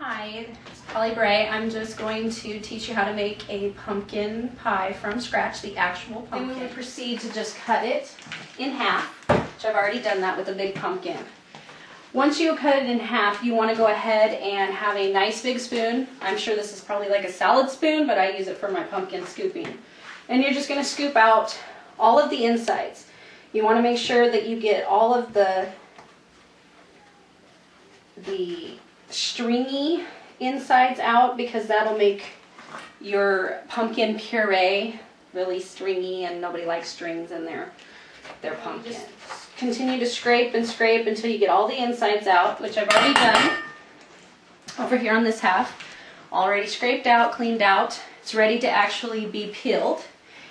Hi, it's Polly Bray. I'm just going to teach you how to make a pumpkin pie from scratch, the actual pumpkin. Then we would proceed to just cut it in half, which I've already done that with a big pumpkin. Once you cut it in half, you want to go ahead and have a nice big spoon. I'm sure this is probably like a salad spoon, but I use it for my pumpkin scooping. And you're just going to scoop out all of the insides. You want to make sure that you get all of the stringy insides out, because that'll make your pumpkin puree really stringy, and nobody likes strings in their pumpkin. Just continue to scrape and scrape until you get all the insides out, which I've already done over here on this half. Already scraped out, cleaned out. It's ready to actually be peeled.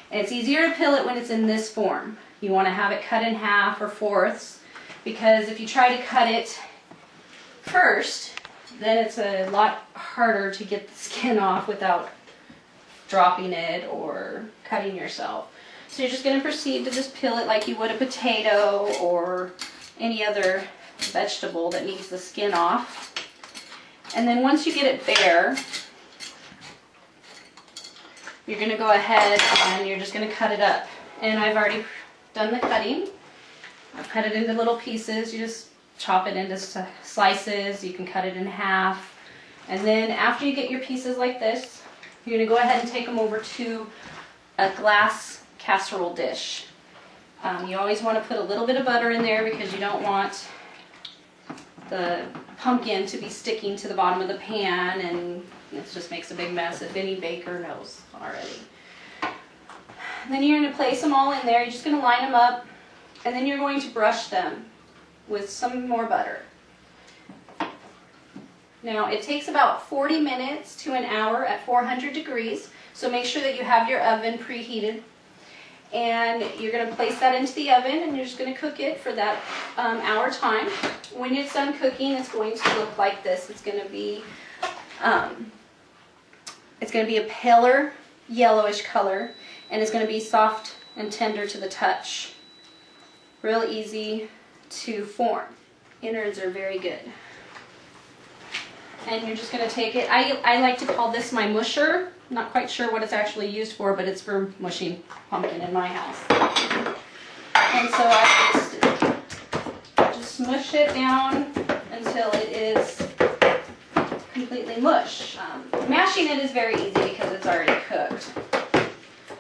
And it's easier to peel it when it's in this form. You want to have it cut in half or fourths, because if you try to cut it first, then it's a lot harder to get the skin off without dropping it or cutting yourself. So you're just going to proceed to just peel it like you would a potato or any other vegetable that needs the skin off. And then once you get it bare, you're going to go ahead and you're just going to cut it up. And I've already done the cutting. I've cut it into little pieces. You just chop it into slices. You can cut it in half. And then after you get your pieces like this, you're going to go ahead and take them over to a glass casserole dish. You always want to put a little bit of butter in there, because you don't want the pumpkin to be sticking to the bottom of the pan, and it just makes a big mess, if any baker knows already. And then you're going to place them all in there. You're just going to line them up, and then you're going to brush them with some more butter. Now it takes about 40 minutes to an hour at 400 degrees, so make sure that you have your oven preheated. And you're going to place that into the oven, and you're just going to cook it for that hour time. When it's done cooking, it's going to look like this. It's going to be a paler yellowish color, and it's going to be soft and tender to the touch. Real easy to form. Innards are very good. And you're just going to take it. I like to call this my musher. Not quite sure what it's actually used for, but it's for mushing pumpkin in my house. And so I just mush it down until it is completely mush. Mashing it is very easy because it's already cooked.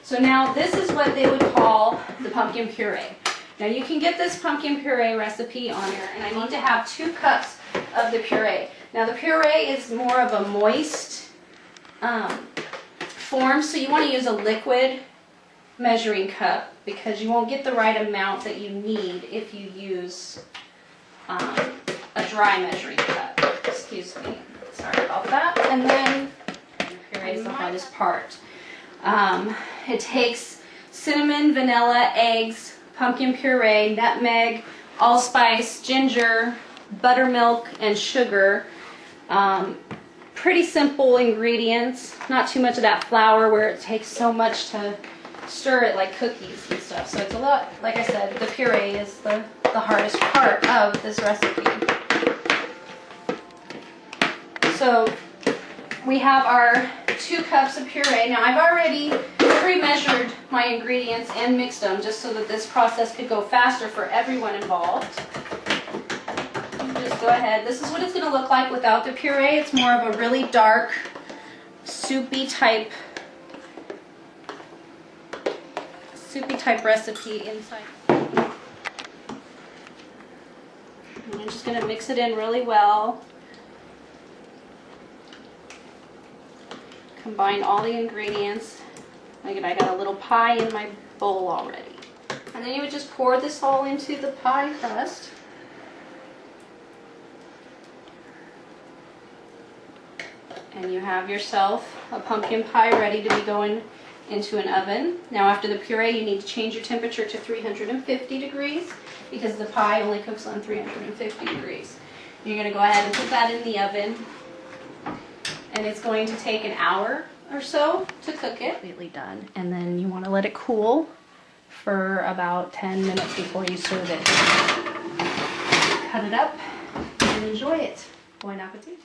So now this is what they would call the pumpkin puree. Now you can get this pumpkin puree recipe on here, and I need to have 2 cups of the puree. Now the puree is more of a moist form, so you want to use a liquid measuring cup, because you won't get the right amount that you need if you use a dry measuring cup. Excuse me. Sorry about that. And then the puree is the hardest part. It takes cinnamon, vanilla, eggs, pumpkin puree, nutmeg, allspice, ginger, buttermilk, and sugar. Pretty simple ingredients. Not too much of that flour where it takes so much to stir it like cookies and stuff. So it's a lot, like I said, the puree is the hardest part of this recipe. So we have our 2 cups of puree. Now I've already pre-measured my ingredients and mixed them, just so that this process could go faster for everyone involved. Just go ahead. This is what it's going to look like without the puree. It's more of a really dark, soupy type recipe inside. And I'm just going to mix it in really well. Combine all the ingredients. Again, I got a little pie in my bowl already. And then you would just pour this all into the pie crust. And you have yourself a pumpkin pie ready to be going into an oven. Now after the puree, you need to change your temperature to 350 degrees, because the pie only cooks on 350 degrees. You're going to go ahead and put that in the oven, and it's going to take an hour or so to cook it. Completely done. And then you want to let it cool for about 10 minutes before you serve it. Cut it up and enjoy it. Bon appetit.